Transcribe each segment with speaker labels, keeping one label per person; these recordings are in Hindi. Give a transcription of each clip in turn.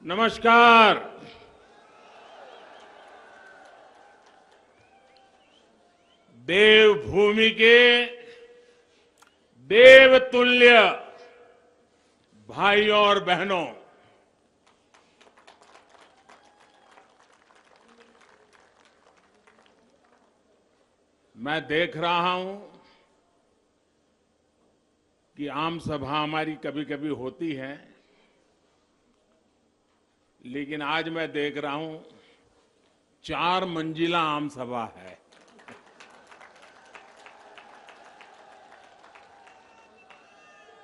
Speaker 1: नमस्कार। देवभूमि के देवतुल्य भाइयों और बहनों, मैं देख रहा हूं कि आम सभा हमारी कभी कभी होती है, लेकिन आज मैं देख रहा हूं 4 मंजिला आम सभा है।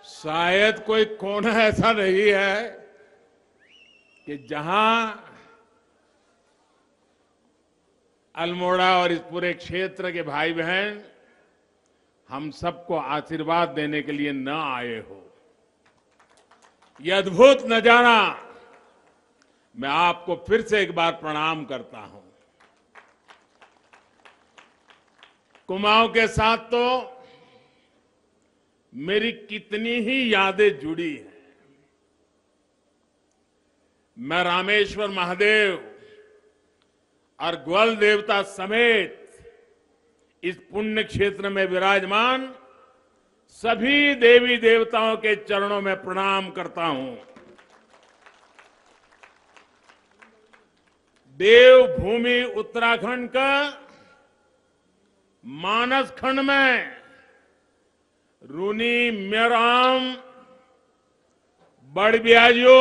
Speaker 1: शायद कोई कोना ऐसा नहीं है कि जहां अल्मोड़ा और इस पूरे क्षेत्र के भाई बहन हम सबको आशीर्वाद देने के लिए न आए हो। यह अद्भुत नजारा, मैं आपको फिर से एक बार प्रणाम करता हूं। कुमाऊं के साथ तो मेरी कितनी ही यादें जुड़ी हैं। मैं रामेश्वर महादेव और ग्वल देवता समेत इस पुण्य क्षेत्र में विराजमान सभी देवी देवताओं के चरणों में प्रणाम करता हूं। देवभूमि उत्तराखंड का मानस खंड में रूनी म्यराम बड़बियाजो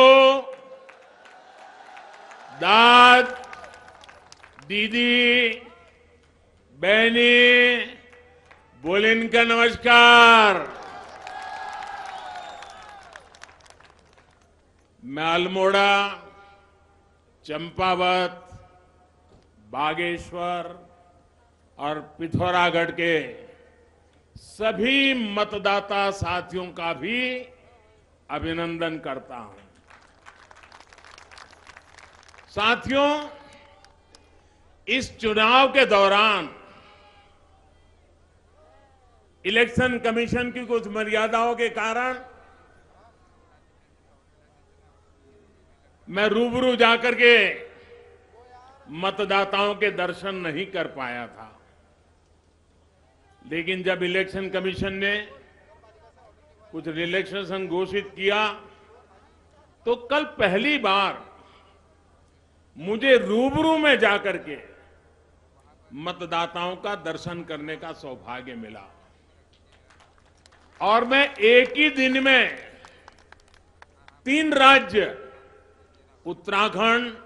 Speaker 1: दाद दीदी बहनी बोलिन का नमस्कार। मैं अल्मोड़ा, चंपावत, बागेश्वर और पिथौरागढ़ के सभी मतदाता साथियों का भी अभिनंदन करता हूं। साथियों, इस चुनाव के दौरान इलेक्शन कमीशन की कुछ मर्यादाओं के कारण मैं रूबरू जाकर के मतदाताओं के दर्शन नहीं कर पाया था, लेकिन जब इलेक्शन कमीशन ने कुछ रिलैक्सेशन घोषित किया तो कल पहली बार मुझे रूबरू में जाकर के मतदाताओं का दर्शन करने का सौभाग्य मिला। और मैं एक ही दिन में 3 राज्य उत्तराखंड,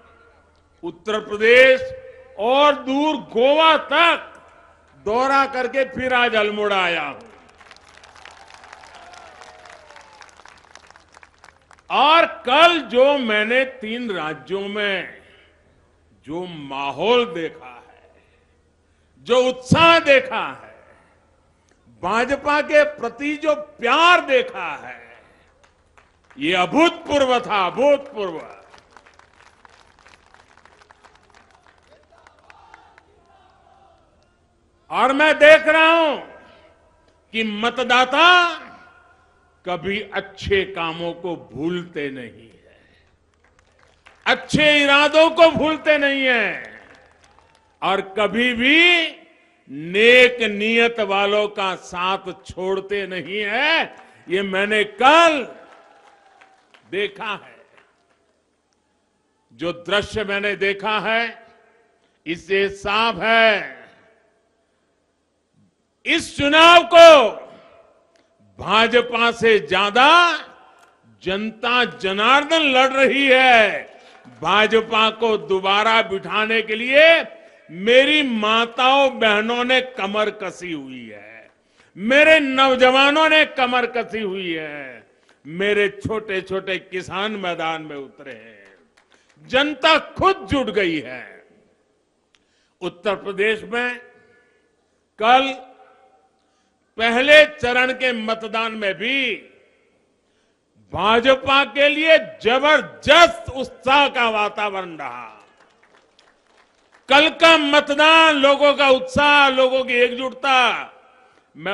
Speaker 1: उत्तर प्रदेश और दूर गोवा तक दौरा करके फिर आज अल्मोड़ा आया हूं। और कल जो मैंने 3 राज्यों में जो माहौल देखा है, जो उत्साह देखा है, भाजपा के प्रति जो प्यार देखा है, ये अभूतपूर्व था, अभूतपूर्व। और मैं देख रहा हूं कि मतदाता कभी अच्छे कामों को भूलते नहीं है, अच्छे इरादों को भूलते नहीं है, और कभी भी नेक नियत वालों का साथ छोड़ते नहीं है। ये मैंने कल देखा है। जो दृश्य मैंने देखा है, इससे साफ है इस चुनाव को भाजपा से ज्यादा जनता जनार्दन लड़ रही है। भाजपा को दोबारा बिठाने के लिए मेरी माताओं बहनों ने कमर कसी हुई है, मेरे नौजवानों ने कमर कसी हुई है, मेरे छोटे छोटे किसान मैदान में उतरे हैं, जनता खुद जुट गई है। उत्तर प्रदेश में कल पहले चरण के मतदान में भी भाजपा के लिए जबरदस्त उत्साह का वातावरण रहा। कल का मतदान, लोगों का उत्साह, लोगों की एकजुटता, मैं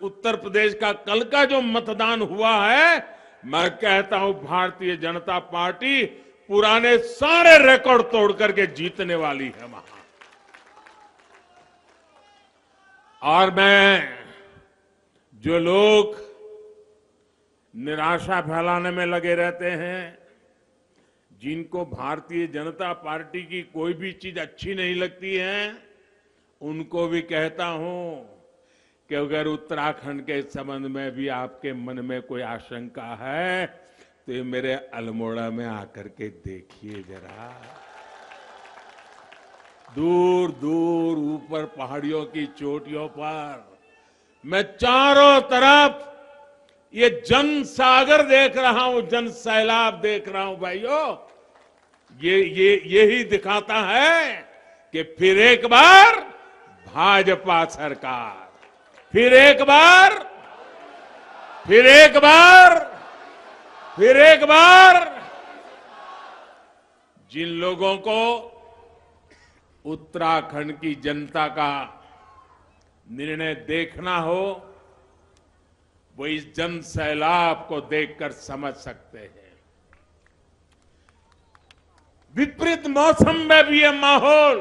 Speaker 1: उत्तर प्रदेश का कल का जो मतदान हुआ है, मैं कहता हूं भारतीय जनता पार्टी पुराने सारे रिकॉर्ड तोड़ करके जीतने वाली है वहां। और मैं जो लोग निराशा फैलाने में लगे रहते हैं, जिनको भारतीय जनता पार्टी की कोई भी चीज अच्छी नहीं लगती है, उनको भी कहता हूं कि अगर उत्तराखंड के संबंध में भी आपके मन में कोई आशंका है तो ये मेरे अल्मोड़ा में आकर के देखिए जरा। दूर दूर ऊपर पहाड़ियों की चोटियों पर मैं चारों तरफ ये जन सागर देख रहा हूं, जन सैलाब देख रहा हूं भाइयों। यही दिखाता है कि फिर एक बार भाजपा सरकार, फिर एक बार जिन लोगों को उत्तराखंड की जनता का निर्णय देखना हो, वो इस जन सैलाब को देखकर समझ सकते हैं। विपरीत मौसम में भी ये माहौल,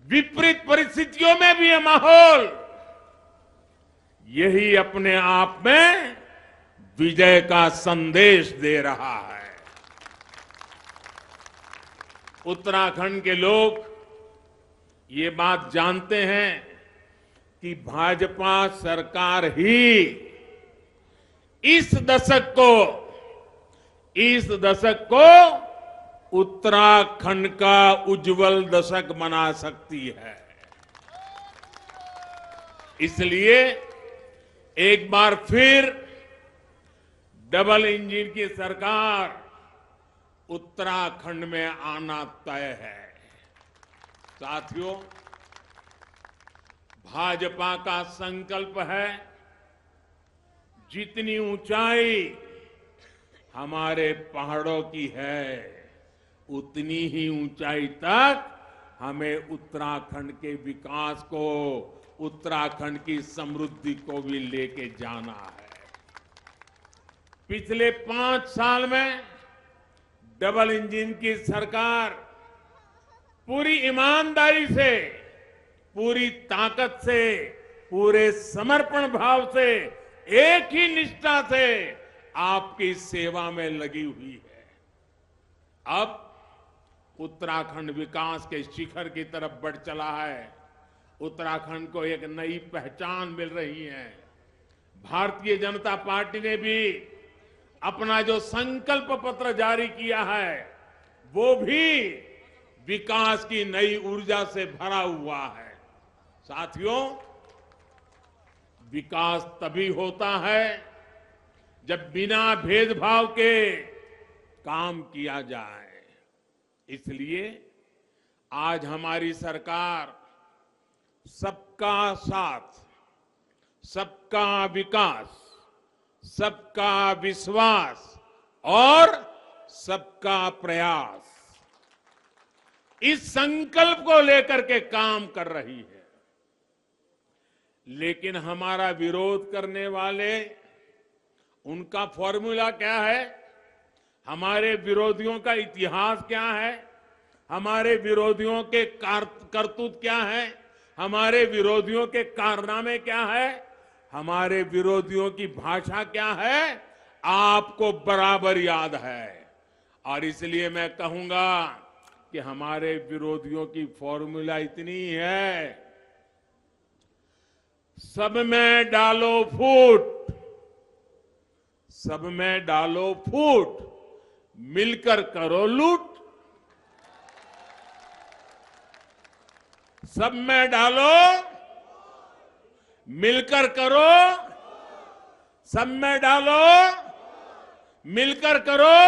Speaker 1: विपरीत परिस्थितियों में भी ये माहौल, यही अपने आप में विजय का संदेश दे रहा है। उत्तराखंड के लोग ये बात जानते हैं कि भाजपा सरकार ही इस दशक को उत्तराखंड का उज्जवल दशक बना सकती है। इसलिए एक बार फिर डबल इंजन की सरकार उत्तराखंड में आना तय है। साथियों, भाजपा का संकल्प है, जितनी ऊंचाई हमारे पहाड़ों की है, उतनी ही ऊंचाई तक हमें उत्तराखंड के विकास को, उत्तराखंड की समृद्धि को भी लेके जाना है। पिछले 5 साल में डबल इंजन की सरकार पूरी ईमानदारी से, पूरी ताकत से, पूरे समर्पण भाव से, एक ही निष्ठा से आपकी सेवा में लगी हुई है। अब उत्तराखंड विकास के शिखर की तरफ बढ़ चला है। उत्तराखंड को एक नई पहचान मिल रही है। भारतीय जनता पार्टी ने भी अपना जो संकल्प पत्र जारी किया है, वो भी विकास की नई ऊर्जा से भरा हुआ है। साथियों, विकास तभी होता है जब बिना भेदभाव के काम किया जाए। इसलिए आज हमारी सरकार सबका साथ, सबका विकास, सबका विश्वास और सबका प्रयास, इस संकल्प को लेकर के काम कर रही है। लेकिन हमारा विरोध करने वाले, उनका फॉर्मूला क्या है, हमारे विरोधियों का इतिहास क्या है, हमारे विरोधियों के करतूत क्या है, हमारे विरोधियों के कारनामे क्या है, हमारे विरोधियों की भाषा क्या है, आपको बराबर याद है। और इसलिए मैं कहूंगा कि हमारे विरोधियों की फॉर्मूला इतनी है, सब में डालो फूट, सब में डालो फूट, मिलकर करो लूट। सब में डालो, मिलकर करो, सब में डालो, मिलकर करो।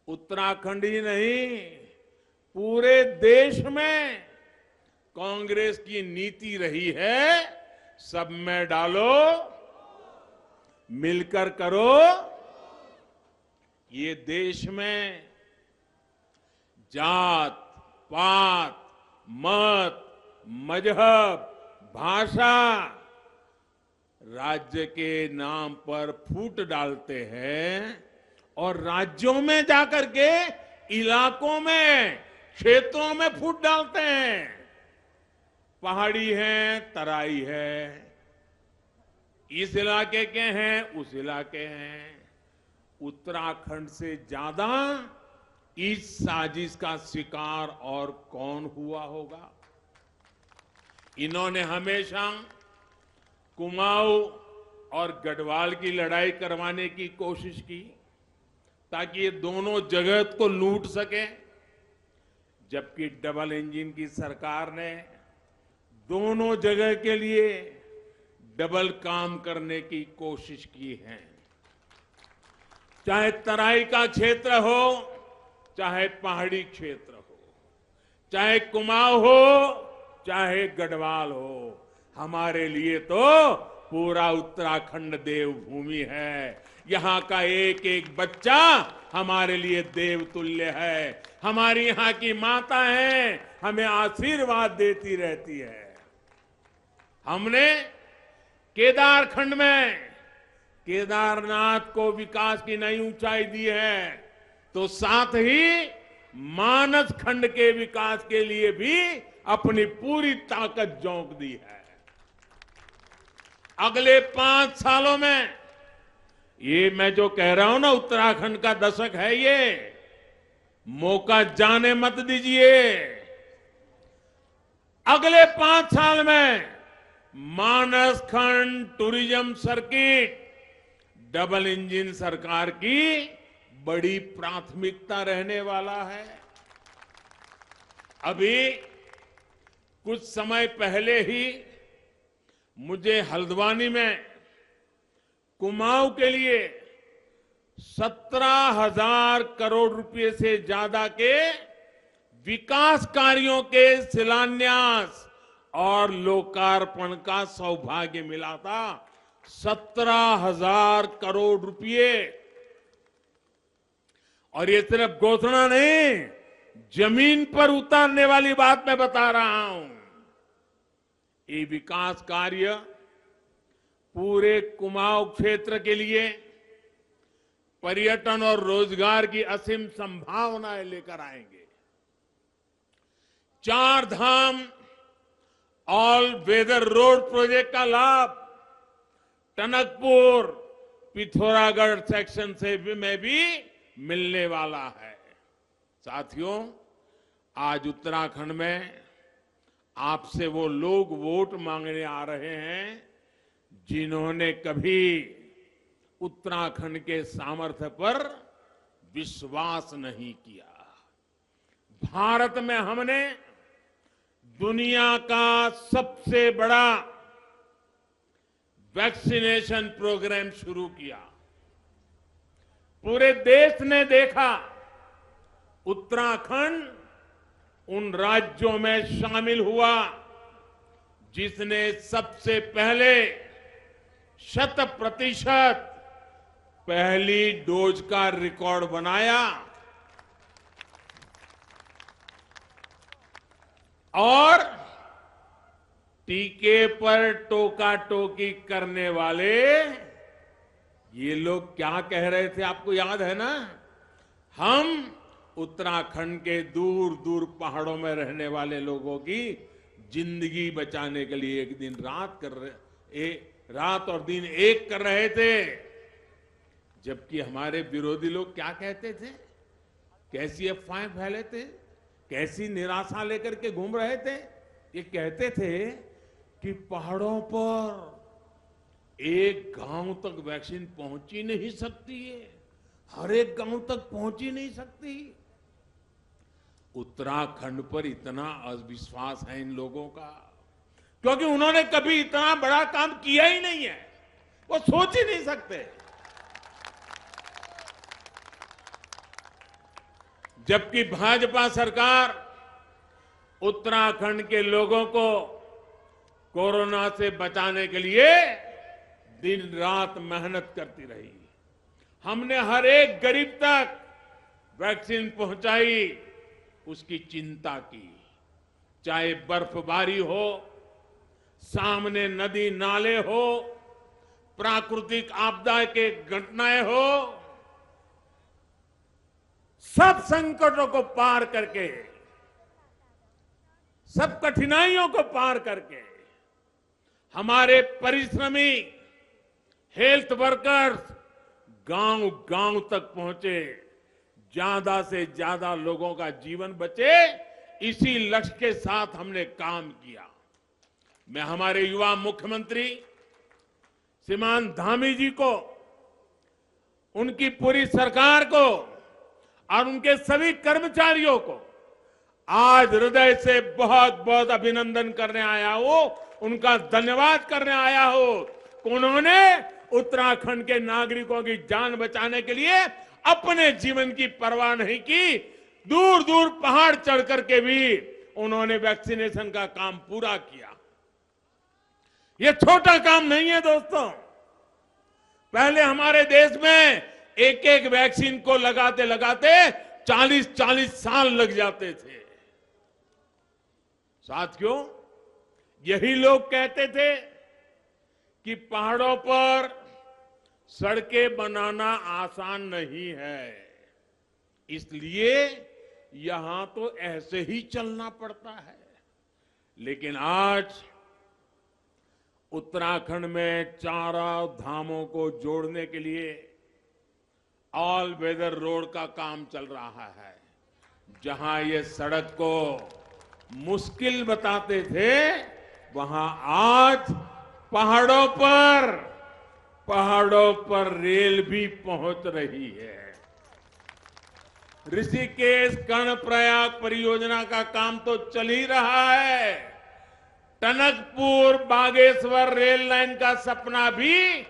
Speaker 1: उत्तराखंड ही नहीं, पूरे देश में कांग्रेस की नीति रही है, सब में डालो, मिलकर करो। ये देश में जात, पात, मत, मजहब, भाषा, राज्य के नाम पर फूट डालते हैं और राज्यों में जाकर के इलाकों में, क्षेत्रों में फूट डालते हैं। पहाड़ी है, तराई है, इस इलाके के हैं, उस इलाके हैं। उत्तराखंड से ज्यादा इस साजिश का शिकार और कौन हुआ होगा? इन्होंने हमेशा कुमाऊं और गढ़वाल की लड़ाई करवाने की कोशिश की ताकि ये दोनों जगह को लूट सके, जबकि डबल इंजन की सरकार ने दोनों जगह के लिए डबल काम करने की कोशिश की है। चाहे तराई का क्षेत्र हो, चाहे पहाड़ी क्षेत्र हो, चाहे कुमाऊं हो, चाहे गढ़वाल हो, हमारे लिए तो पूरा उत्तराखंड देवभूमि है। यहाँ का एक एक बच्चा हमारे लिए देवतुल्य है। हमारी यहाँ की माता है, हमें आशीर्वाद देती रहती है। हमने केदारखंड में केदारनाथ को विकास की नई ऊंचाई दी है, तो साथ ही मानस खंड के विकास के लिए भी अपनी पूरी ताकत झोंक दी है। अगले 5 सालों में, ये मैं जो कह रहा हूं ना, उत्तराखंड का दशक है ये, मौका जाने मत दीजिए। अगले 5 साल में मानस खंड टूरिज्म सर्किट डबल इंजन सरकार की बड़ी प्राथमिकता रहने वाला है। अभी कुछ समय पहले ही मुझे हल्द्वानी में कुमाऊं के लिए 17,000 करोड़ रुपए से ज्यादा के विकास कार्यों के शिलान्यास और लोकार्पण का सौभाग्य मिला था। 17,000 करोड़ रुपए। और ये सिर्फ घोषणा नहीं, जमीन पर उतारने वाली बात मैं बता रहा हूं। ये विकास कार्य पूरे कुमाऊं क्षेत्र के लिए पर्यटन और रोजगार की असीम संभावनाएं लेकर आएंगे। 4 धाम ऑल वेदर रोड प्रोजेक्ट का लाभ टनकपुर पिथौरागढ़ सेक्शन से भी मिलने वाला है। साथियों, आज उत्तराखंड में आपसे वो लोग वोट मांगने आ रहे हैं जिन्होंने कभी उत्तराखंड के सामर्थ्य पर विश्वास नहीं किया। भारत में हमने दुनिया का सबसे बड़ा वैक्सीनेशन प्रोग्राम शुरू किया। पूरे देश ने देखा उत्तराखंड उन राज्यों में शामिल हुआ जिसने सबसे पहले 100% पहली डोज का रिकॉर्ड बनाया और टीके पर टोका टोकी करने वाले ये लोग क्या कह रहे थे, आपको याद है ना? हम उत्तराखंड के दूर दूर पहाड़ों में रहने वाले लोगों की जिंदगी बचाने के लिए एक दिन रात और दिन एक कर रहे थे, जबकि हमारे विरोधी लोग क्या कहते थे, कैसी अफवाहें फैले थे, कैसी निराशा लेकर के घूम रहे थे। ये कहते थे कि पहाड़ों पर एक गांव तक वैक्सीन पहुंच ही नहीं सकती है, हर एक गांव तक पहुंच ही नहीं सकती। उत्तराखंड पर इतना अविश्वास है इन लोगों का, क्योंकि उन्होंने कभी इतना बड़ा काम किया ही नहीं है, वो सोच ही नहीं सकते। जबकि भाजपा सरकार उत्तराखंड के लोगों को कोरोना से बचाने के लिए दिन रात मेहनत करती रही। हमने हर एक गरीब तक वैक्सीन पहुंचाई, उसकी चिंता की। चाहे बर्फबारी हो, सामने नदी नाले हो, प्राकृतिक आपदा के घटनाएं हो, सब संकटों को पार करके, सब कठिनाइयों को पार करके हमारे परिश्रमी हेल्थ वर्कर्स गांव गांव तक पहुंचे, ज्यादा से ज्यादा लोगों का जीवन बचे, इसी लक्ष्य के साथ हमने काम किया। मैं हमारे युवा मुख्यमंत्री श्रीमान धामी जी को, उनकी पूरी सरकार को और उनके सभी कर्मचारियों को आज हृदय से बहुत बहुत अभिनंदन करने आया हूं, उनका धन्यवाद करने आया हूं। उन्होंने उत्तराखंड के नागरिकों की जान बचाने के लिए अपने जीवन की परवाह नहीं की, दूर दूर पहाड़ चढ़ करके भी उन्होंने वैक्सीनेशन का काम पूरा किया। यह छोटा काम नहीं है दोस्तों। पहले हमारे देश में एक एक वैक्सीन को लगाते लगाते 40-40 साल लग जाते थे। साथियों, यही लोग कहते थे कि पहाड़ों पर सड़कें बनाना आसान नहीं है, इसलिए यहां तो ऐसे ही चलना पड़ता है। लेकिन आज उत्तराखंड में चारों धामों को जोड़ने के लिए ऑल वेदर रोड का काम चल रहा है। जहां ये सड़क को मुश्किल बताते थे, वहां आज पहाड़ों पर रेल भी पहुंच रही है। ऋषिकेश कर्णप्रयाग परियोजना का काम तो चल ही रहा है। टनकपुर बागेश्वर रेल लाइन का सपना भी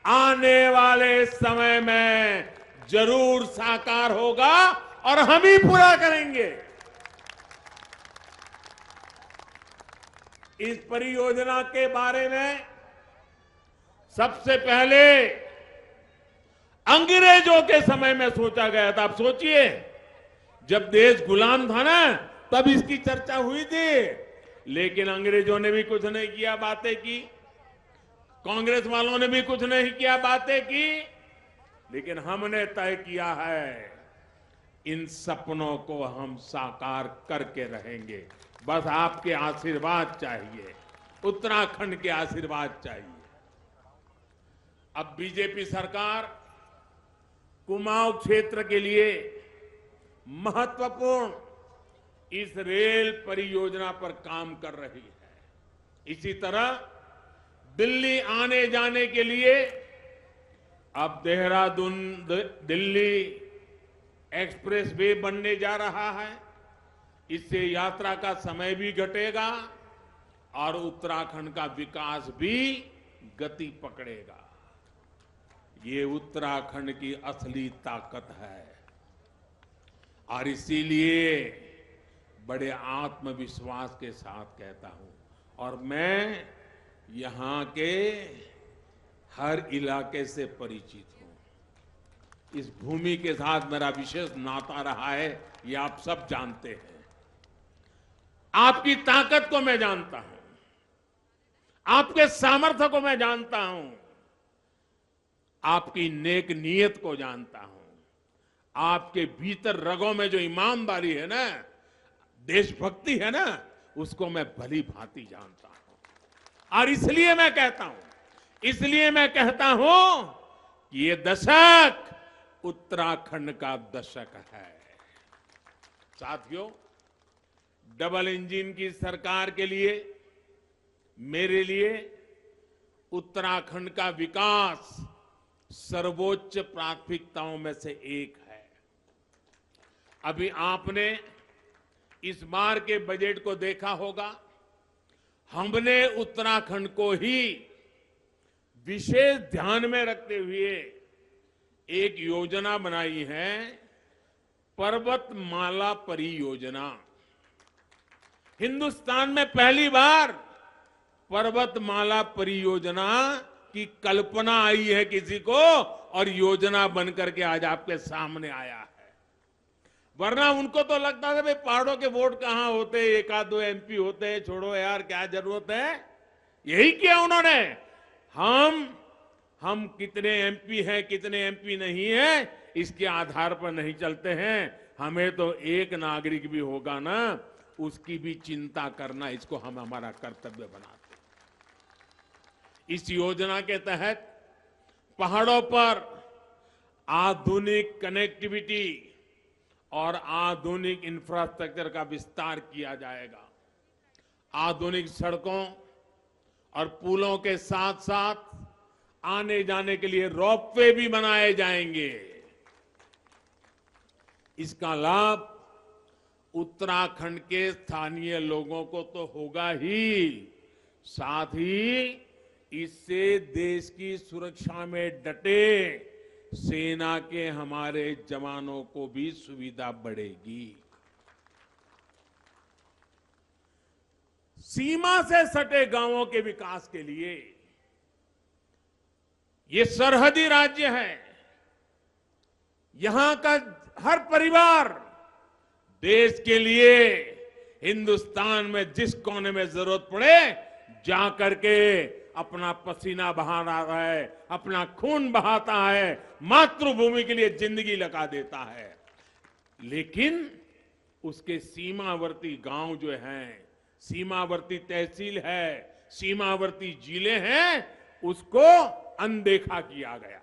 Speaker 1: आने वाले समय में जरूर साकार होगा और हम ही पूरा करेंगे। इस परियोजना के बारे में सबसे पहले अंग्रेजों के समय में सोचा गया था। आप सोचिए, जब देश गुलाम था ना, तब इसकी चर्चा हुई थी, लेकिन अंग्रेजों ने भी कुछ नहीं किया, बातें की। कांग्रेस वालों ने भी कुछ नहीं किया, बातें की। लेकिन हमने तय किया है, इन सपनों को हम साकार करके रहेंगे। बस आपके आशीर्वाद चाहिए, उत्तराखंड के आशीर्वाद चाहिए। अब बीजेपी सरकार कुमाऊं क्षेत्र के लिए महत्वपूर्ण इस रेल परियोजना पर काम कर रही है। इसी तरह दिल्ली आने जाने के लिए अब देहरादून दिल्ली एक्सप्रेस वे बनने जा रहा है। इससे यात्रा का समय भी घटेगा और उत्तराखंड का विकास भी गति पकड़ेगा। ये उत्तराखंड की असली ताकत है और इसीलिए बड़े आत्मविश्वास के साथ कहता हूं, और मैं यहां के हर इलाके से परिचित हूं। इस भूमि के साथ मेरा विशेष नाता रहा है, ये आप सब जानते हैं। आपकी ताकत को मैं जानता हूं, आपके सामर्थ्य को मैं जानता हूं, आपकी नेक नीयत को जानता हूं, आपके भीतर रगों में जो ईमानदारी है ना, देशभक्ति है ना, उसको मैं भली भांति जानता हूं। और इसलिए मैं कहता हूं कि ये दशक उत्तराखंड का दशक है। साथियों, डबल इंजन की सरकार के लिए, मेरे लिए उत्तराखंड का विकास सर्वोच्च प्राथमिकताओं में से एक है। अभी आपने इस बार के बजट को देखा होगा, हमने उत्तराखंड को ही विशेष ध्यान में रखते हुए एक योजना बनाई है, पर्वतमाला परियोजना। हिंदुस्तान में पहली बार पर्वतमाला परियोजना की कल्पना आई है किसी को, और योजना बनकर के आज आपके सामने आया है। वरना उनको तो लगता था भाई पहाड़ों के वोट कहां होते, एक आध दो एमपी होते, छोड़ो यार क्या जरूरत है। यही किया उन्होंने। हम कितने एमपी हैं कितने एमपी नहीं हैं इसके आधार पर नहीं चलते हैं। हमें तो एक नागरिक भी होगा ना उसकी भी चिंता करना, इसको हम हमारा कर्तव्य बनाते हैं। इस योजना के तहत पहाड़ों पर आधुनिक कनेक्टिविटी और आधुनिक इंफ्रास्ट्रक्चर का विस्तार किया जाएगा। आधुनिक सड़कों और पुलों के साथ साथ आने जाने के लिए रोपवे भी बनाए जाएंगे। इसका लाभ उत्तराखंड के स्थानीय लोगों को तो होगा ही, साथ ही इससे देश की सुरक्षा में डटे सेना के हमारे जवानों को भी सुविधा बढ़ेगी। सीमा से सटे गांवों के विकास के लिए, ये सरहदी राज्य है, यहां का हर परिवार देश के लिए हिंदुस्तान में जिस कोने में जरूरत पड़े जा करके अपना पसीना बहा रहा है, अपना खून बहाता है, मातृभूमि के लिए जिंदगी लगा देता है। लेकिन उसके सीमावर्ती गांव जो हैं, सीमावर्ती तहसील है, सीमावर्ती जिले हैं, उसको अनदेखा किया गया।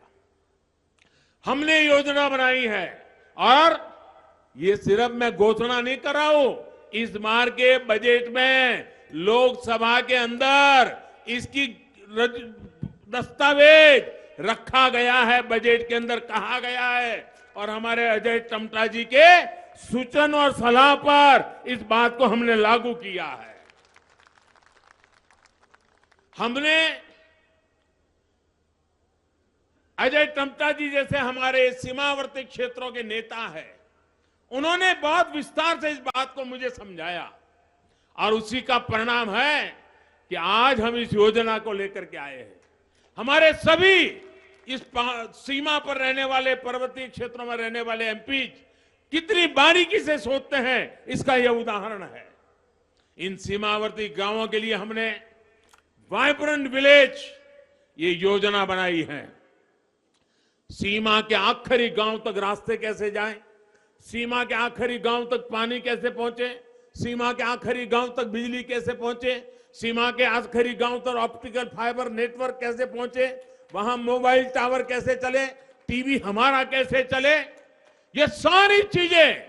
Speaker 1: हमने योजना बनाई है और ये सिर्फ मैं घोषणा नहीं कर रहा हूं, इस बार के बजट में लोकसभा के अंदर इसकी दस्तावेज रखा गया है, बजट के अंदर कहा गया है और हमारे अजय टम्टा जी के सूचन और सलाह पर इस बात को हमने लागू किया है। हमने अजय टम्टा जी जैसे हमारे सीमावर्ती क्षेत्रों के नेता हैं, उन्होंने बहुत विस्तार से इस बात को मुझे समझाया और उसी का परिणाम है कि आज हम इस योजना को लेकर के आए हैं। हमारे सभी इस सीमा पर रहने वाले, पर्वतीय क्षेत्रों में रहने वाले एमपी कितनी बारीकी से सोचते हैं, इसका यह उदाहरण है। इन सीमावर्ती गांवों के लिए हमने वाइब्रेंट विलेज ये योजना बनाई है। सीमा के आखिरी गांव तक रास्ते कैसे जाएं, सीमा के आखिरी गांव तक पानी कैसे पहुंचे, सीमा के आखिरी गांव तक बिजली कैसे पहुंचे, सीमा के आखिरी गांव तक ऑप्टिकल फाइबर नेटवर्क कैसे पहुंचे, वहां मोबाइल टावर कैसे चले, टीवी हमारा कैसे चले, ये सारी चीजें,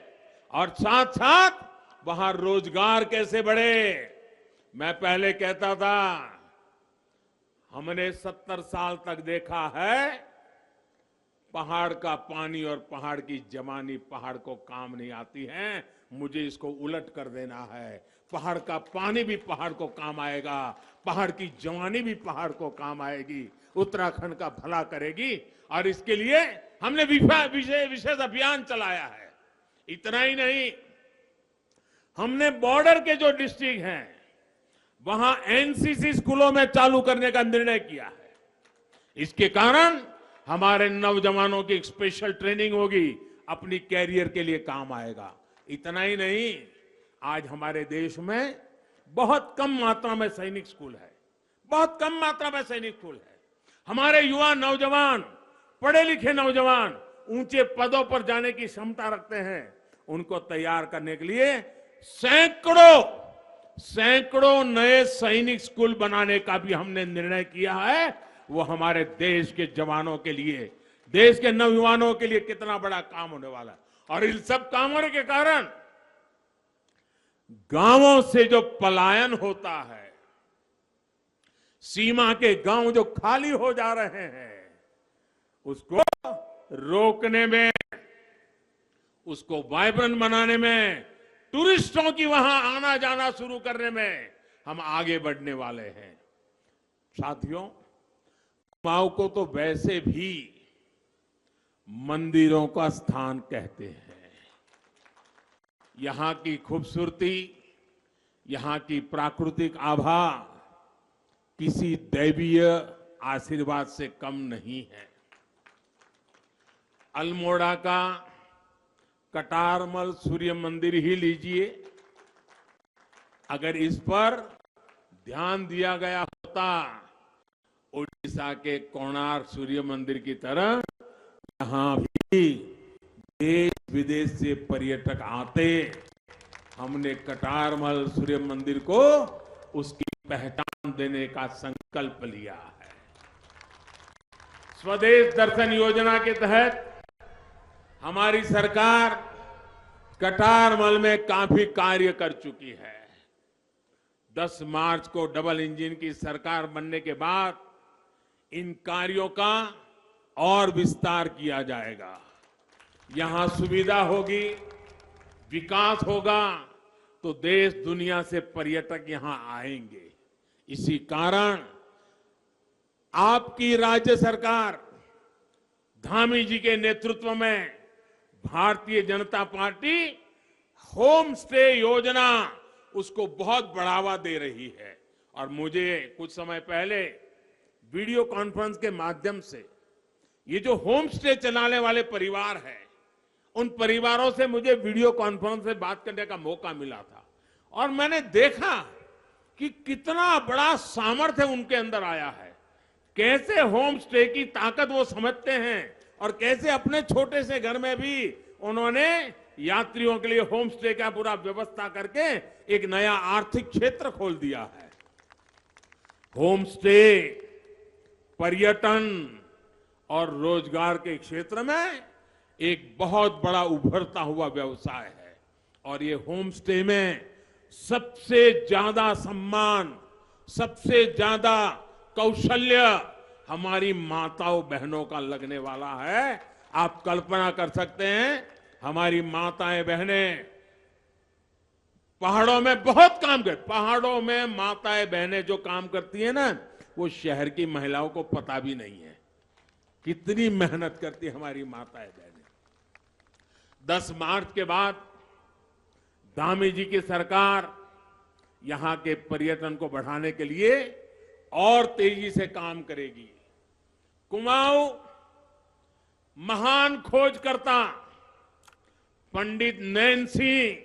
Speaker 1: और साथ साथ वहां रोजगार कैसे बढ़े। मैं पहले कहता था, हमने 70 साल तक देखा है पहाड़ का पानी और पहाड़ की जवानी पहाड़ को काम नहीं आती है, मुझे इसको उलट कर देना है। पहाड़ का पानी भी पहाड़ को काम आएगा, पहाड़ की जवानी भी पहाड़ को काम आएगी, उत्तराखंड का भला करेगी। और इसके लिए हमने विशेष अभियान चलाया है। इतना ही नहीं, हमने बॉर्डर के जो डिस्ट्रिक्ट हैं वहां एनसीसी स्कूलों में चालू करने का निर्णय किया है। इसके कारण हमारे नौजवानों की एक स्पेशल ट्रेनिंग होगी, अपनी कैरियर के लिए काम आएगा। इतना ही नहीं, आज हमारे देश में बहुत कम मात्रा में सैनिक स्कूल है, बहुत कम मात्रा में सैनिक स्कूल है। हमारे युवा नौजवान, पढ़े लिखे नौजवान ऊंचे पदों पर जाने की क्षमता रखते हैं, उनको तैयार करने के लिए सैकड़ों नए सैनिक स्कूल बनाने का भी हमने निर्णय किया है। वो हमारे देश के जवानों के लिए, देश के नौजवानों के लिए कितना बड़ा काम होने वाला है। और इन सब कामों के कारण गांवों से जो पलायन होता है, सीमा के गांव जो खाली हो जा रहे हैं, उसको रोकने में, उसको वाइब्रेंट बनाने में, टूरिस्टों की वहां आना जाना शुरू करने में हम आगे बढ़ने वाले हैं। साथियों, कुमाऊं को तो वैसे भी मंदिरों का स्थान कहते हैं। यहां की खूबसूरती, यहां की प्राकृतिक आभा किसी दैवीय आशीर्वाद से कम नहीं है। अल्मोड़ा का कटारमल सूर्य मंदिर ही लीजिए, अगर इस पर ध्यान दिया गया होता ओडिशा के कोणार्क सूर्य मंदिर की तरह यहाँ भी देश विदेश से पर्यटक आते। हमने कटारमल सूर्य मंदिर को उसकी पहचान देने का संकल्प लिया है। स्वदेश दर्शन योजना के तहत हमारी सरकार कटारमल में काफी कार्य कर चुकी है। 10 मार्च को डबल इंजन की सरकार बनने के बाद इन कार्यों का और विस्तार किया जाएगा। यहां सुविधा होगी, विकास होगा, तो देश दुनिया से पर्यटक यहां आएंगे। इसी कारण आपकी राज्य सरकार धामी जी के नेतृत्व में Bharatiya Janata party home stay योजना उसको बहुत बढ़ावा दे रही है। और मुझे कुछ समय पहले वीडियो कॉन्फ्रेंस के माध्यम से ये जो होम स्टे चलाने वाले परिवार हैं, उन परिवारों से मुझे वीडियो कॉन्फ्रेंस से बात करने का मौका मिला था और मैंने देखा कि कितना बड़ा सामर्थ्य उनके अंदर आया है। कैसे होम स्टे की ताकत वो समझते हैं और कैसे अपने छोटे से घर में भी उन्होंने यात्रियों के लिए होम स्टे का पूरा व्यवस्था करके एक नया आर्थिक क्षेत्र खोल दिया है। होम स्टे पर्यटन और रोजगार के क्षेत्र में एक बहुत बड़ा उभरता हुआ व्यवसाय है और ये होम स्टे में सबसे ज्यादा सम्मान, सबसे ज्यादा कौशल्य हमारी माताओं बहनों का लगने वाला है। आप कल्पना कर सकते हैं, हमारी माताएं बहनें पहाड़ों में बहुत काम करती। पहाड़ों में माताएं बहनें जो काम करती है ना, वो शहर की महिलाओं को पता भी नहीं है कितनी मेहनत करती है हमारी माताएं बहनें। 10 मार्च के बाद धामी जी की सरकार यहां के पर्यटन को बढ़ाने के लिए और तेजी से काम करेगी। कुमाऊं महान खोजकर्ता पंडित नैन सिंह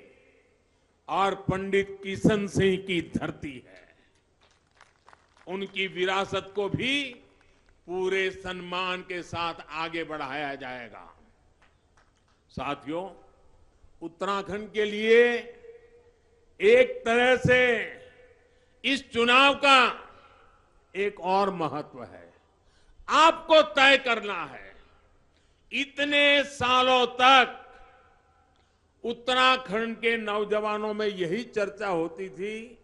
Speaker 1: और पंडित किशन सिंह की धरती है। उनकी विरासत को भी पूरे सम्मान के साथ आगे बढ़ाया जाएगा। साथियों, उत्तराखंड के लिए एक तरह से इस चुनाव का एक और महत्व है। आपको तय करना है। इतने सालों तक उत्तराखंड के नौजवानों में यही चर्चा होती थी,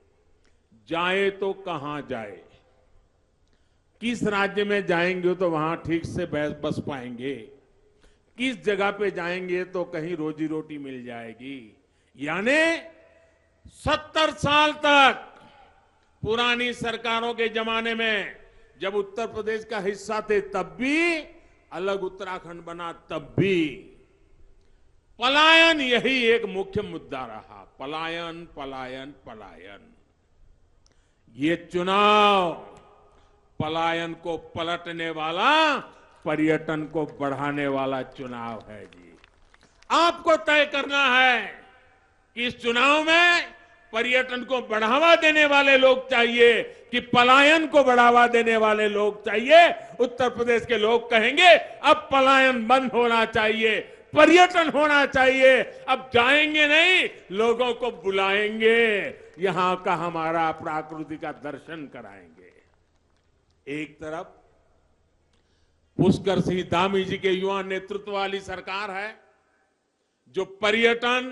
Speaker 1: जाए तो कहां जाए, किस राज्य में जाएंगे तो वहां ठीक से बस पाएंगे, किस जगह पे जाएंगे तो कहीं रोजी रोटी मिल जाएगी। यानी 70 साल तक पुरानी सरकारों के जमाने में जब उत्तर प्रदेश का हिस्सा थे तब भी, अलग उत्तराखंड बना तब भी पलायन यही एक मुख्य मुद्दा रहा। पलायन पलायन पलायन। ये चुनाव पलायन को पलटने वाला, पर्यटन को बढ़ाने वाला चुनाव है जी। आपको तय करना है कि इस चुनाव में पर्यटन को बढ़ावा देने वाले लोग चाहिए कि पलायन को बढ़ावा देने वाले लोग चाहिए। उत्तर प्रदेश के लोग कहेंगे अब पलायन बंद होना चाहिए, पर्यटन होना चाहिए। अब जाएंगे नहीं, लोगों को बुलाएंगे, यहां का हमारा प्रकृति का दर्शन कराएंगे। एक तरफ पुष्कर सिंह धामी जी के युवा नेतृत्व वाली सरकार है जो पर्यटन,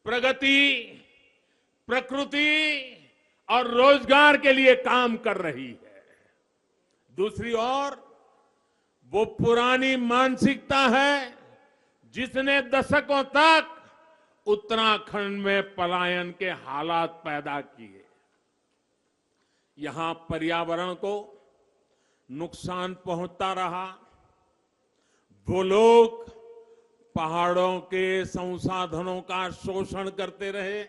Speaker 1: प्रगति, प्रकृति और रोजगार के लिए काम कर रही है। दूसरी ओर वो पुरानी मानसिकता है जिसने दशकों तक उत्तराखंड में पलायन के हालात पैदा किए। यहां पर्यावरण को नुकसान पहुंचता रहा। वो लोग पहाड़ों के संसाधनों का शोषण करते रहे।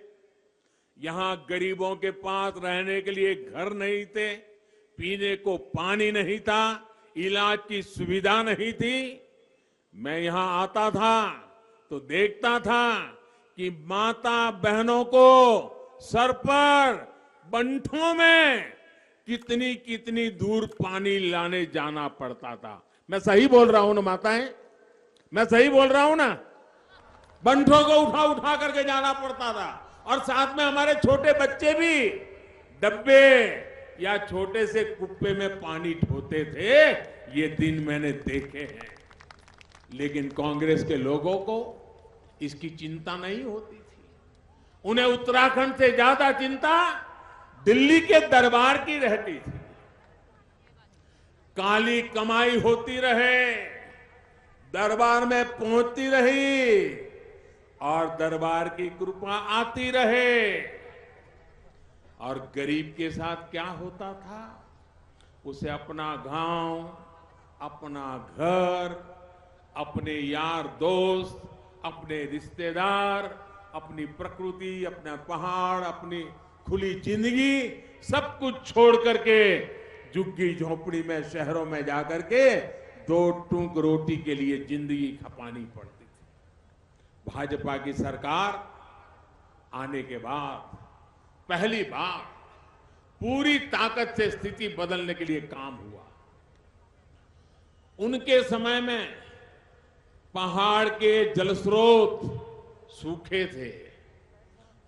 Speaker 1: यहां गरीबों के पास रहने के लिए घर नहीं थे, पीने को पानी नहीं था, इलाज की सुविधा नहीं थी। मैं यहां आता था तो देखता था कि माता बहनों को सर पर बंठों में कितनी कितनी दूर पानी लाने जाना पड़ता था। मैं सही बोल रहा हूं ना माताएं? मैं सही बोल रहा हूं ना? बंठों को उठा उठा करके जाना पड़ता था, और साथ में हमारे छोटे बच्चे भी डब्बे या छोटे से कुप्पे में पानी ढोते थे। ये दिन मैंने देखे हैं। लेकिन कांग्रेस के लोगों को इसकी चिंता नहीं होती थी। उन्हें उत्तराखंड से ज्यादा चिंता दिल्ली के दरबार की रहती थी। काली कमाई होती रहे, दरबार में पहुंचती रही, और दरबार की कृपा आती रहे। और गरीब के साथ क्या होता था? उसे अपना गांव, अपना घर, अपने यार दोस्त, अपने रिश्तेदार, अपनी प्रकृति, अपना पहाड़, अपनी खुली जिंदगी, सब कुछ छोड़ करके झुग्गी झोपड़ी में शहरों में जाकर के 2 टूक रोटी के लिए जिंदगी खपानी पड़ती थी। भाजपा की सरकार आने के बाद पहली बार पूरी ताकत से स्थिति बदलने के लिए काम हुआ। उनके समय में पहाड़ के जलस्रोत सूखे थे,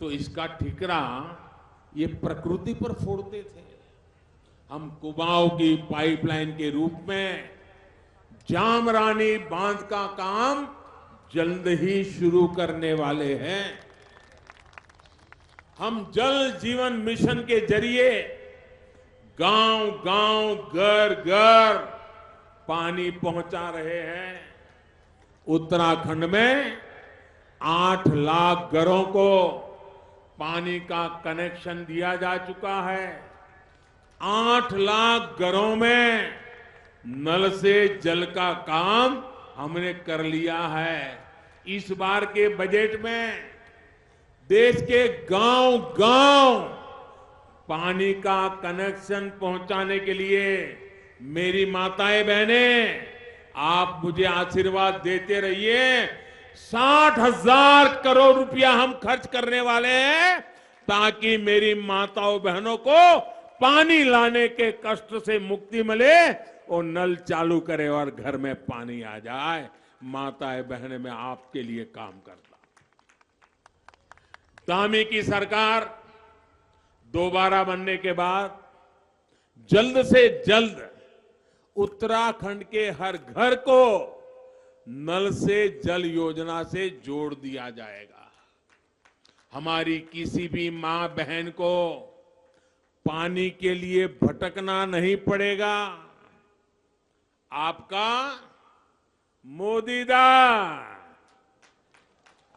Speaker 1: तो इसका ठिकरा ये प्रकृति पर फोड़ते थे। हम कुमाऊं की पाइपलाइन के रूप में जामरानी बांध का काम जल्द ही शुरू करने वाले हैं। हम जल जीवन मिशन के जरिए गांव गांव, घर घर पानी पहुंचा रहे हैं। उत्तराखंड में 8 लाख घरों को पानी का कनेक्शन दिया जा चुका है। 8 लाख घरों में नल से जल का काम हमने कर लिया है। इस बार के बजट में देश के गांव गांव पानी का कनेक्शन पहुंचाने के लिए मेरी माताएं बहनें, आप मुझे आशीर्वाद देते रहिए। 60,000 करोड़ रुपया हम खर्च करने वाले हैं, ताकि मेरी माताओं बहनों को पानी लाने के कष्ट से मुक्ति मिले, और नल चालू करे और घर में पानी आ जाए। माताएं बहनें, मैं आपके लिए काम करता। धामी की सरकार दोबारा बनने के बाद जल्द से जल्द उत्तराखंड के हर घर को नल से जल योजना से जोड़ दिया जाएगा। हमारी किसी भी मां बहन को पानी के लिए भटकना नहीं पड़ेगा। आपका मोदीदा,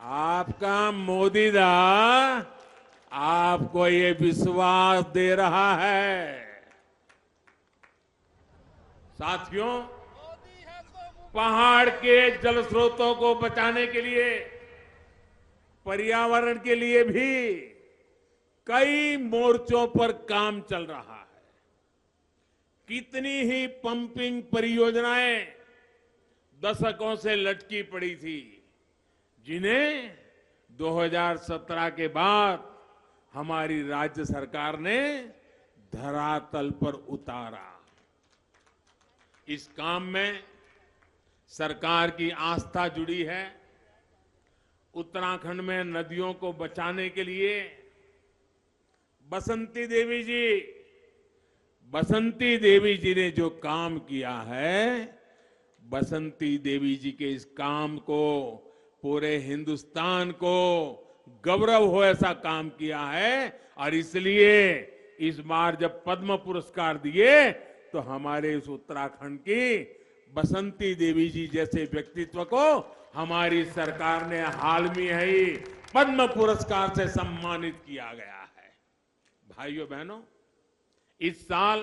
Speaker 1: आपका मोदीदा आपको ये विश्वास दे रहा है। साथियों, पहाड़ के जल स्रोतों को बचाने के लिए, पर्यावरण के लिए भी कई मोर्चों पर काम चल रहा है। कितनी ही पंपिंग परियोजनाएं दशकों से लटकी पड़ी थी, जिन्हें 2017 के बाद हमारी राज्य सरकार ने धरातल पर उतारा। इस काम में सरकार की आस्था जुड़ी है। उत्तराखंड में नदियों को बचाने के लिए बसंती देवी जी ने जो काम किया है, बसंती देवी जी के इस काम को पूरे हिंदुस्तान को गौरव हो ऐसा काम किया है। और इसलिए इस बार जब पद्म पुरस्कार दिए, तो हमारे इस उत्तराखंड की बसंती देवी जी जैसे व्यक्तित्व को हमारी सरकार ने हाल में ही पद्म पुरस्कार से सम्मानित किया गया है। भाइयों बहनों, इस साल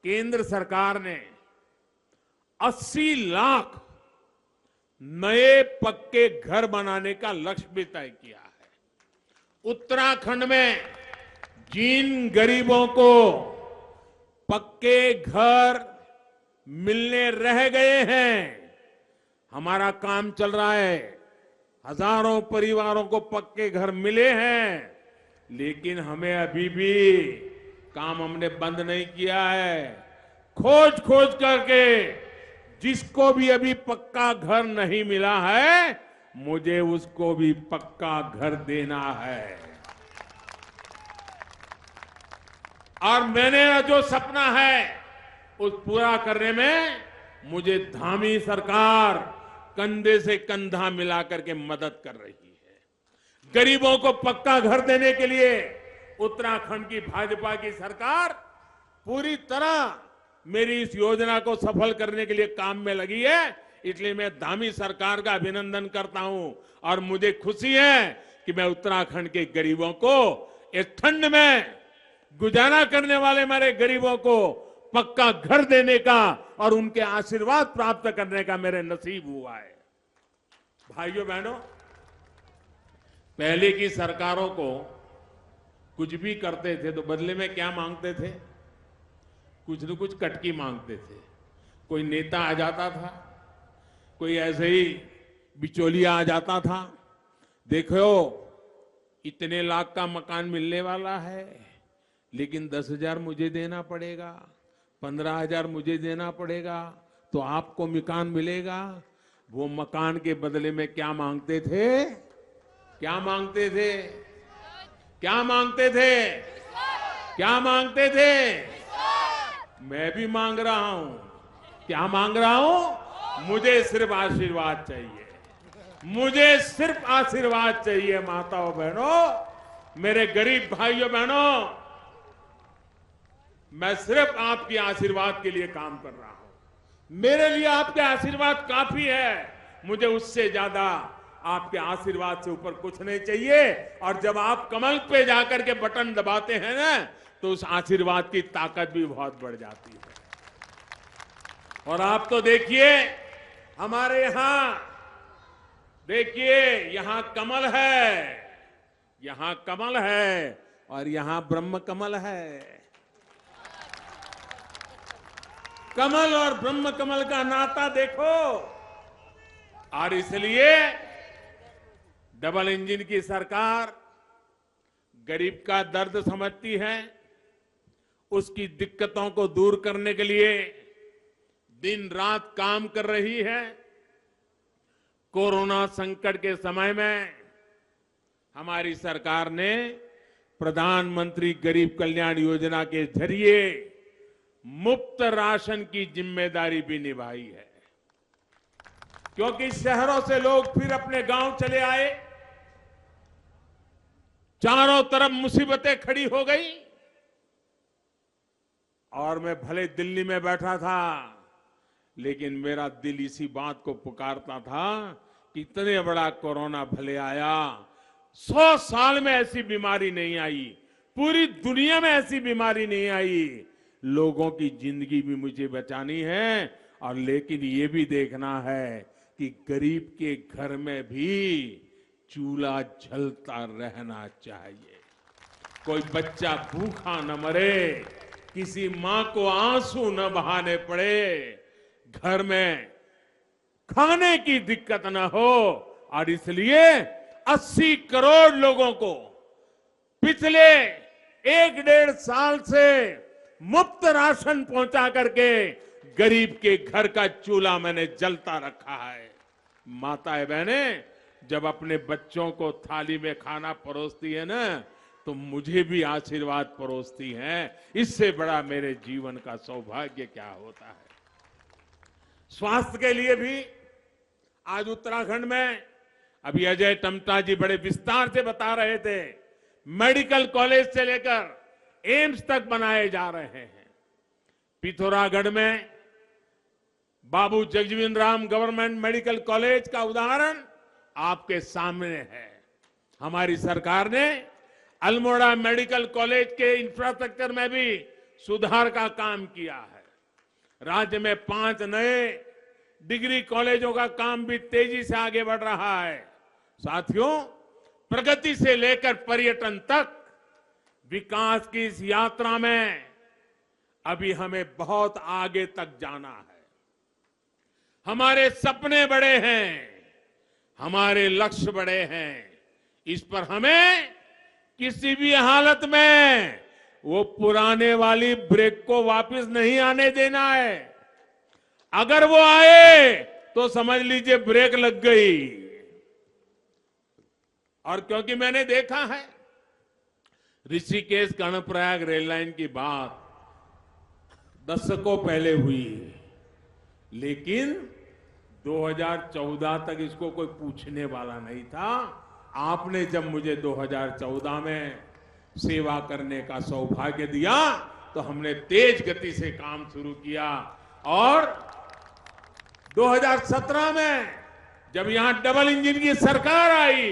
Speaker 1: केंद्र सरकार ने 80 लाख नए पक्के घर बनाने का लक्ष्य भी तय किया है। उत्तराखंड में जिन गरीबों को पक्के घर मिलने रह गए हैं, हमारा काम चल रहा है। हजारों परिवारों को पक्के घर मिले हैं, लेकिन हमें अभी भी काम हमने बंद नहीं किया है। खोज खोज करके जिसको भी अभी पक्का घर नहीं मिला है, मुझे उसको भी पक्का घर देना है। और मैंने जो सपना है उस पूरा करने में मुझे धामी सरकार कंधे से कंधा मिलाकर के मदद कर रही है। गरीबों को पक्का घर देने के लिए उत्तराखंड की भाजपा की सरकार पूरी तरह मेरी इस योजना को सफल करने के लिए काम में लगी है। इसलिए मैं धामी सरकार का अभिनंदन करता हूं और मुझे खुशी है कि मैं उत्तराखंड के गरीबों को इस ठंड में गुजारा करने वाले मेरे गरीबों को पक्का घर देने का और उनके आशीर्वाद प्राप्त करने का मेरे नसीब हुआ है। भाइयों बहनों, पहले की सरकारों को कुछ भी करते थे तो बदले में क्या मांगते थे? कुछ न कुछ कटकी मांगते थे। कोई नेता आ जाता था, कोई ऐसे ही बिचौलिया आ जाता था, देखो इतने लाख का मकान मिलने वाला है, लेकिन 10,000 मुझे देना पड़ेगा, 15,000 मुझे देना पड़ेगा, तो आपको मकान मिलेगा। वो मकान के बदले में क्या मांगते थे? क्या मांगते थे? क्या मांगते थे? क्या मांगते थे? मैं भी मांग रहा हूं। क्या मांग रहा हूं? मुझे सिर्फ आशीर्वाद चाहिए। मुझे सिर्फ आशीर्वाद चाहिए। माताओं बहनों, मेरे गरीब भाइयों बहनों, मैं सिर्फ आपके आशीर्वाद के लिए काम कर रहा हूं। मेरे लिए आपके आशीर्वाद काफी है। मुझे उससे ज्यादा आपके आशीर्वाद से ऊपर कुछ नहीं चाहिए। और जब आप कमल पे जाकर के बटन दबाते हैं ना, तो उस आशीर्वाद की ताकत भी बहुत बढ़ जाती है। और आप तो देखिए, हमारे यहां देखिए, यहां कमल है, यहां कमल है और यहां ब्रह्म कमल है। कमल और ब्रह्म कमल का नाता देखो। और इसलिए डबल इंजन की सरकार गरीब का दर्द समझती है, उसकी दिक्कतों को दूर करने के लिए दिन रात काम कर रही है। कोरोना संकट के समय में हमारी सरकार ने प्रधानमंत्री गरीब कल्याण योजना के जरिए मुफ्त राशन की जिम्मेदारी भी निभाई है। क्योंकि शहरों से लोग फिर अपने गांव चले आए, चारों तरफ मुसीबतें खड़ी हो गई और मैं भले दिल्ली में बैठा था, लेकिन मेरा दिल इसी बात को पुकारता था कि इतने बड़ा कोरोना भले आया, 100 साल में ऐसी बीमारी नहीं आई, पूरी दुनिया में ऐसी बीमारी नहीं आई। लोगों की जिंदगी भी मुझे बचानी है और लेकिन ये भी देखना है कि गरीब के घर में भी चूल्हा जलता रहना चाहिए। कोई बच्चा भूखा न मरे, किसी मां को आंसू न बहाने पड़े, घर में खाने की दिक्कत न हो। और इसलिए 80 करोड़ लोगों को पिछले 1-1.5 साल से मुफ्त राशन पहुंचा करके गरीब के घर का चूल्हा मैंने जलता रखा है। माताएं बहनें जब अपने बच्चों को थाली में खाना परोसती है ना, तो मुझे भी आशीर्वाद परोसती हैं। इससे बड़ा मेरे जीवन का सौभाग्य क्या होता है। स्वास्थ्य के लिए भी आज उत्तराखंड में अभी अजय टम्टा जी बड़े विस्तार से बता रहे थे, मेडिकल कॉलेज से लेकर एम्स तक बनाए जा रहे हैं। पिथौरागढ़ में Babu Jagjivan Ram government medical college का उदाहरण आपके सामने है। हमारी सरकार ने अल्मोड़ा मेडिकल कॉलेज के इंफ्रास्ट्रक्चर में भी सुधार का काम किया है। राज्य में 5 नए डिग्री कॉलेजों का काम भी तेजी से आगे बढ़ रहा है। साथियों, प्रगति से लेकर पर्यटन तक विकास की इस यात्रा में अभी हमें बहुत आगे तक जाना है। हमारे सपने बड़े हैं, हमारे लक्ष्य बड़े हैं। इस पर हमें किसी भी हालत में वो पुराने वाली ब्रेक को वापस नहीं आने देना है। अगर वो आए तो समझ लीजिए ब्रेक लग गई। और क्योंकि मैंने देखा है ऋषिकेश कर्णप्रयाग रेल लाइन की बात दशकों पहले हुई, लेकिन 2014 तक इसको कोई पूछने वाला नहीं था। आपने जब मुझे 2014 में सेवा करने का सौभाग्य दिया तो हमने तेज गति से काम शुरू किया और 2017 में जब यहां डबल इंजन की सरकार आई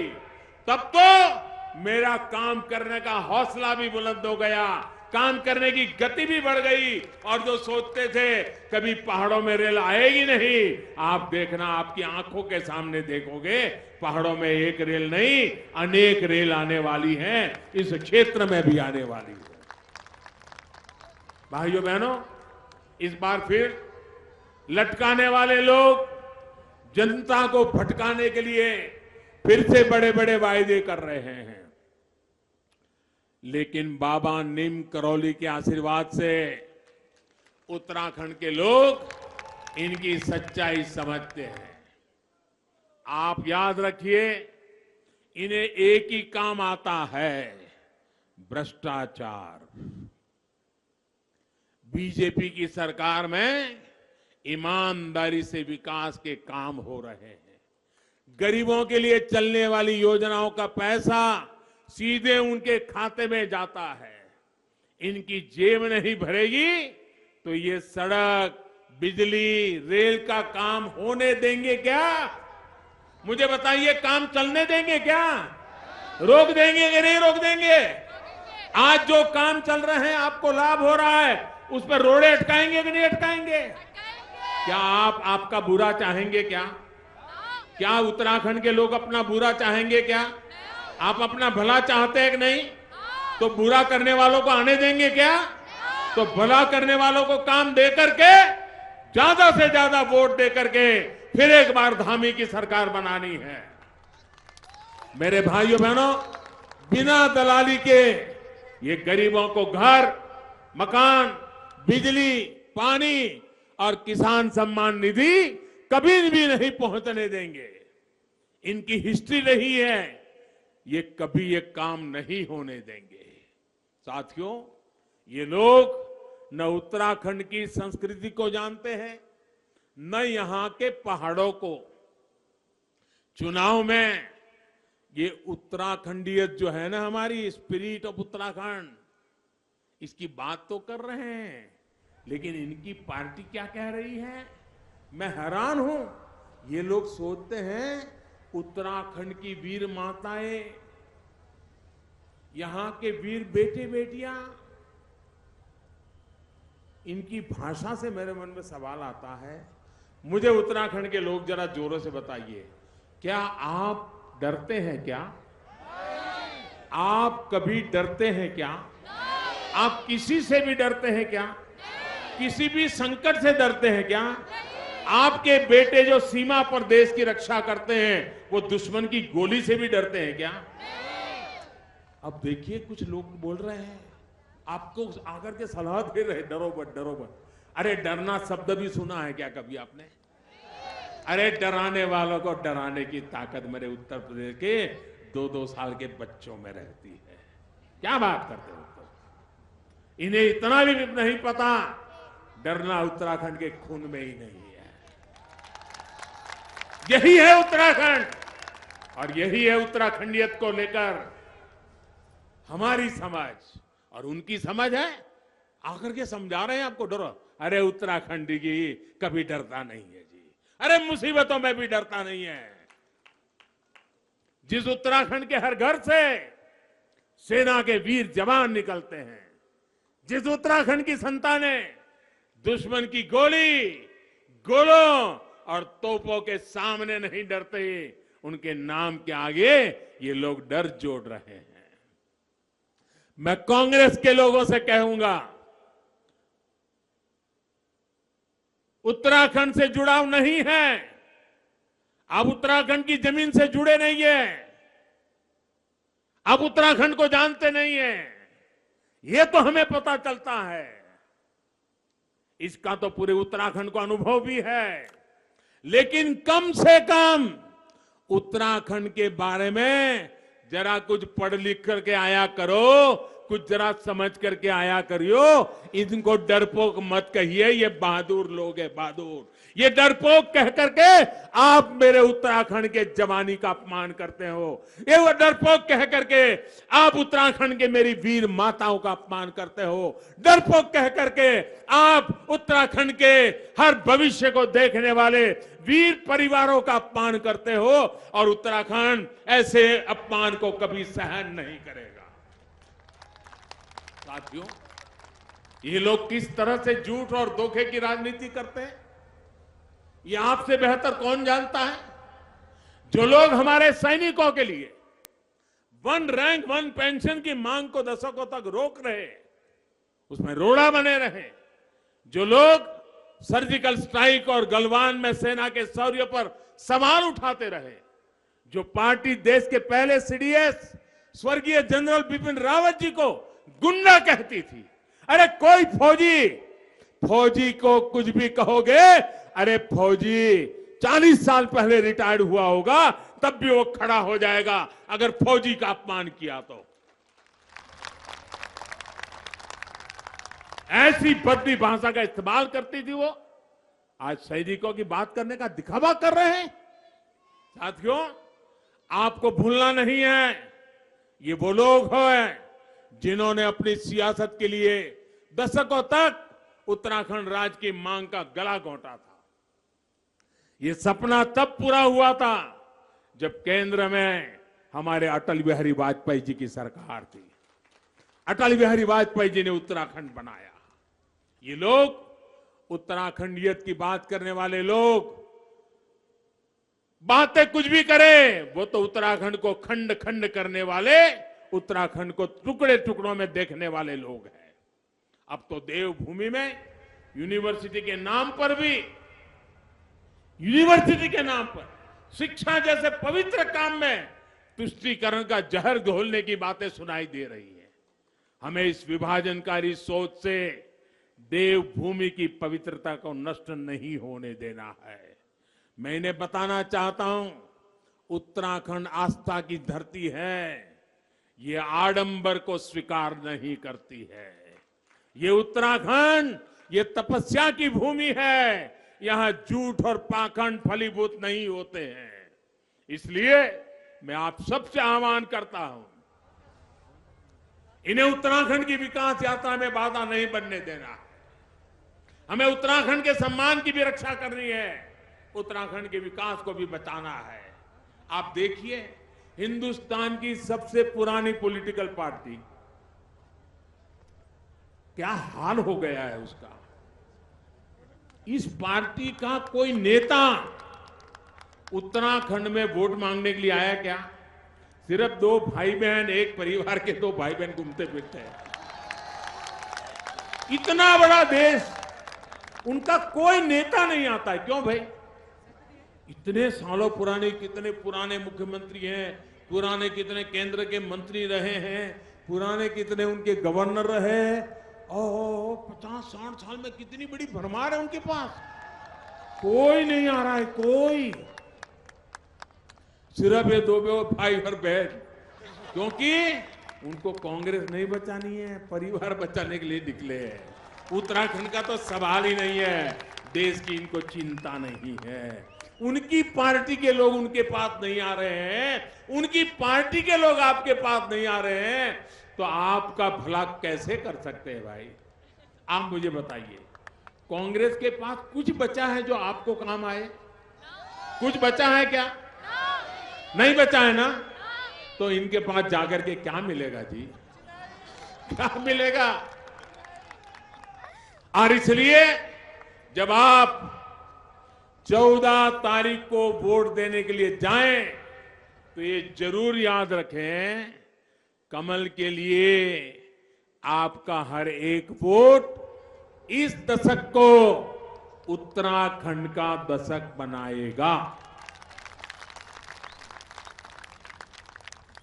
Speaker 1: तब तो मेरा काम करने का हौसला भी बुलंद हो गया, काम करने की गति भी बढ़ गई। और जो सोचते थे कभी पहाड़ों में रेल आएगी नहीं, आप देखना, आपकी आंखों के सामने देखोगे पहाड़ों में एक रेल नहीं अनेक रेल आने वाली हैं, इस क्षेत्र में भी आने वाली है। भाइयों बहनों, इस बार फिर लटकाने वाले लोग जनता को भटकाने के लिए फिर से बड़े बड़े वायदे कर रहे हैं, लेकिन बाबा नीम करौली के आशीर्वाद से उत्तराखंड के लोग इनकी सच्चाई समझते हैं। आप याद रखिए, इन्हें एक ही काम आता है, भ्रष्टाचार। बीजेपी की सरकार में ईमानदारी से विकास के काम हो रहे हैं। गरीबों के लिए चलने वाली योजनाओं का पैसा सीधे उनके खाते में जाता है। इनकी जेब नहीं भरेगी तो ये सड़क, बिजली, रेल का काम होने देंगे क्या? मुझे बताइए, काम चलने देंगे क्या? रोक देंगे कि नहीं रोक देंगे? आज जो काम चल रहे हैं, आपको लाभ हो रहा है, उस पर रोड़े अटकाएंगे कि नहीं अटकाएंगे? क्या आप आपका बुरा चाहेंगे क्या? क्या उत्तराखंड के लोग अपना बुरा चाहेंगे क्या? आप अपना भला चाहते हैं कि नहीं? तो बुरा करने वालों को आने देंगे क्या? तो भला करने वालों को काम दे करके, ज्यादा से ज्यादा वोट दे करके फिर एक बार धामी की सरकार बनानी है। मेरे भाइयों बहनों, बिना दलाली के ये गरीबों को घर, मकान, बिजली, पानी और किसान सम्मान निधि कभी भी नहीं पहुंचने देंगे। इनकी हिस्ट्री रही है, ये कभी ये काम नहीं होने देंगे। साथियों, ये लोग न उत्तराखंड की संस्कृति को जानते हैं, न यहां के पहाड़ों को। चुनाव में ये उत्तराखंडियत जो है ना, हमारी स्पिरिट ऑफ उत्तराखंड, इसकी बात तो कर रहे हैं, लेकिन इनकी पार्टी क्या कह रही है? मैं हैरान हूं। ये लोग सोचते हैं उत्तराखंड की वीर माताएं, यहां के वीर बेटे बेटियां, इनकी भाषा से मेरे मन में सवाल आता है। मुझे उत्तराखंड के लोग जरा जोरों से बताइए, क्या आप डरते हैं क्या? आप कभी डरते हैं क्या? आप किसी से भी डरते हैं क्या? किसी भी संकट से डरते हैं क्या? आपके बेटे जो सीमा पर देश की रक्षा करते हैं, वो दुश्मन की गोली से भी डरते हैं क्या? अब देखिए, कुछ लोग बोल रहे हैं, आपको आकर के सलाह दे रहे, डरो मत, डरो मत। अरे डरना शब्द भी सुना है क्या कभी आपने? अरे डराने वालों को डराने की ताकत मेरे उत्तर प्रदेश के 2-2 साल के बच्चों में रहती है। क्या बात करते हो? इन्हें इतना भी नहीं पता, डरना उत्तराखंड के खून में ही नहीं है। यही है उत्तराखंड, और यही है उत्तराखंडियत को लेकर हमारी समझ और उनकी समझ है। आकर के समझा रहे हैं आपको, डरो। अरे उत्तराखंडी की कभी डरता नहीं है जी, अरे मुसीबतों में भी डरता नहीं है। जिस उत्तराखंड के हर घर से सेना के वीर जवान निकलते हैं, जिस उत्तराखंड की संतानें दुश्मन की गोली, गोलों और तोपों के सामने नहीं डरते, उनके नाम के आगे ये लोग डर जोड़ रहे हैं। मैं कांग्रेस के लोगों से कहूंगा, उत्तराखंड से जुड़ाव नहीं है, आप उत्तराखंड की जमीन से जुड़े नहीं है, आप उत्तराखंड को जानते नहीं है। ये तो हमें पता चलता है। इसका तो पूरे उत्तराखंड को अनुभव भी है। लेकिन कम से कम उत्तराखंड के बारे में जरा कुछ पढ़ लिख करके आया करो, कुछ जरा समझ करके आया करियो। इनको डरपोक मत कहिए, ये बहादुर लोग हैं, बहादुर। ये डरपोक कह करके आप मेरे उत्तराखंड के जवानी का अपमान करते हो। ये वो डरपोक कह करके आप उत्तराखंड के मेरी वीर माताओं का अपमान करते हो। डरपोक कह करके आप उत्तराखंड के हर भविष्य को देखने वाले वीर परिवारों का अपमान करते हो, और उत्तराखंड ऐसे अपमान को कभी सहन नहीं करेगा। साथियों, ये लोग किस तरह से झूठ और धोखे की राजनीति करते हैं, ये आपसे बेहतर कौन जानता है। जो लोग हमारे सैनिकों के लिए 1 रैंक 1 पेंशन की मांग को दशकों तक रोक रहे, उसमें रोड़ा बने रहे, जो लोग सर्जिकल स्ट्राइक और गलवान में सेना के शौर्य पर सवाल उठाते रहे, जो पार्टी देश के पहले सीडीएस स्वर्गीय जनरल बिपिन रावत जी को गुंडा कहती थी। अरे कोई फौजी को कुछ भी कहोगे, अरे फौजी 40 साल पहले रिटायर्ड हुआ होगा, तब भी वो खड़ा हो जाएगा अगर फौजी का अपमान किया तो। ऐसी बदली भाषा का इस्तेमाल करती थी वो। आज सैनिकों की बात करने का दिखावा कर रहे हैं। साथियों, आपको भूलना नहीं है, ये वो लोग हैं जिन्होंने अपनी सियासत के लिए दशकों तक उत्तराखंड राज्य की मांग का गला घोंटा था। ये सपना तब पूरा हुआ था जब केंद्र में हमारे अटल बिहारी वाजपेयी जी की सरकार थी। अटल बिहारी वाजपेयी जी ने उत्तराखंड बनाया। ये लोग उत्तराखंडियत की बात करने वाले लोग बातें कुछ भी करें, वो तो उत्तराखंड को खंड खंड करने वाले, उत्तराखंड को टुकड़े टुकड़ों में देखने वाले लोग हैं। अब तो देवभूमि में यूनिवर्सिटी के नाम पर भी, यूनिवर्सिटी के नाम पर शिक्षा जैसे पवित्र काम में तुष्टीकरण का जहर घोलने की बातें सुनाई दे रही है। हमें इस विभाजनकारी सोच से देवभूमि की पवित्रता को नष्ट नहीं होने देना है। मैं इन्हें बताना चाहता हूं, उत्तराखंड आस्था की धरती है, ये आडंबर को स्वीकार नहीं करती है। ये उत्तराखंड ये तपस्या की भूमि है, यहां झूठ और पाखंड फलीभूत नहीं होते हैं। इसलिए मैं आप सबसे आह्वान करता हूं, इन्हें उत्तराखंड की विकास यात्रा में बाधा नहीं बनने देना। हमें उत्तराखंड के सम्मान की भी रक्षा करनी है, उत्तराखंड के विकास को भी बचाना है। आप देखिए, हिंदुस्तान की सबसे पुरानी पॉलिटिकल पार्टी, क्या हाल हो गया है उसका। इस पार्टी का कोई नेता उत्तराखंड में वोट मांगने के लिए आया क्या? सिर्फ 2 भाई बहन, एक परिवार के 2 भाई बहन घूमते फिरते हैं। इतना बड़ा देश, उनका कोई नेता नहीं आता है। क्यों भाई? इतने सालों पुराने, कितने पुराने मुख्यमंत्री हैं, पुराने कितने केंद्र के मंत्री रहे हैं, पुराने कितने उनके गवर्नर रहे, और 50-60 साल में कितनी बड़ी भरमार है उनके पास। कोई नहीं आ रहा है, कोई। सिर्फ ये 2 भाई और बहन, क्योंकि उनको कांग्रेस नहीं बचानी है, परिवार बचाने के लिए निकले हैं। उत्तराखंड का तो सवाल ही नहीं है, देश की इनको चिंता नहीं है। उनकी पार्टी के लोग उनके पास नहीं आ रहे हैं, उनकी पार्टी के लोग आपके पास नहीं आ रहे हैं, तो आपका भला कैसे कर सकते हैं भाई? आप मुझे बताइए, कांग्रेस के पास कुछ बचा है जो आपको काम आए? कुछ बचा है क्या? नहीं बचा है ना? तो इनके पास जाकर के क्या मिलेगा जी? क्या मिलेगा? और इसलिए जब आप 14 तारीख को वोट देने के लिए जाएं, तो ये जरूर याद रखें, कमल के लिए आपका हर एक वोट इस दशक को उत्तराखंड का दशक बनाएगा।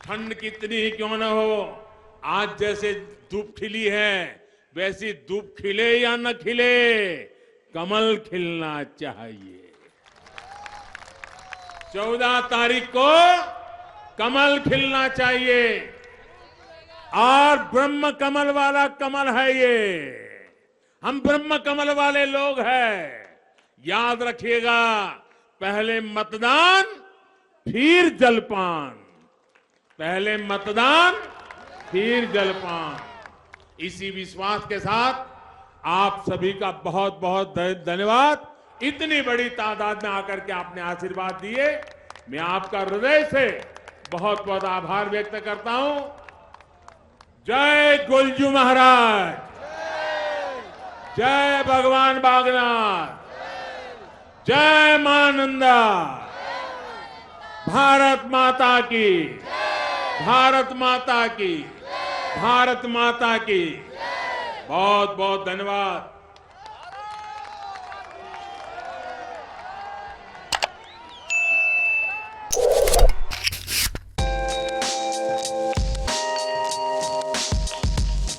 Speaker 1: ठंड कितनी ही क्यों न हो, आज जैसे धूप खिली है वैसी धूप खिले या न खिले, कमल खिलना चाहिए। 14 तारीख को कमल खिलना चाहिए और ब्रह्म कमल वाला कमल है ये। हम ब्रह्म कमल वाले लोग हैं। याद रखिएगा, पहले मतदान फिर जलपान, पहले मतदान फिर जलपान। इसी विश्वास के साथ आप सभी का बहुत बहुत धन्यवाद। इतनी बड़ी तादाद में आकर के आपने आशीर्वाद दिए, मैं आपका हृदय से बहुत बहुत आभार व्यक्त करता हूं। जय गोलजू महाराज, जय भगवान बागनाथ, जय मां नंदा, भारत माता की, भारत माता की, भारत माता की। बहुत बहुत धन्यवाद।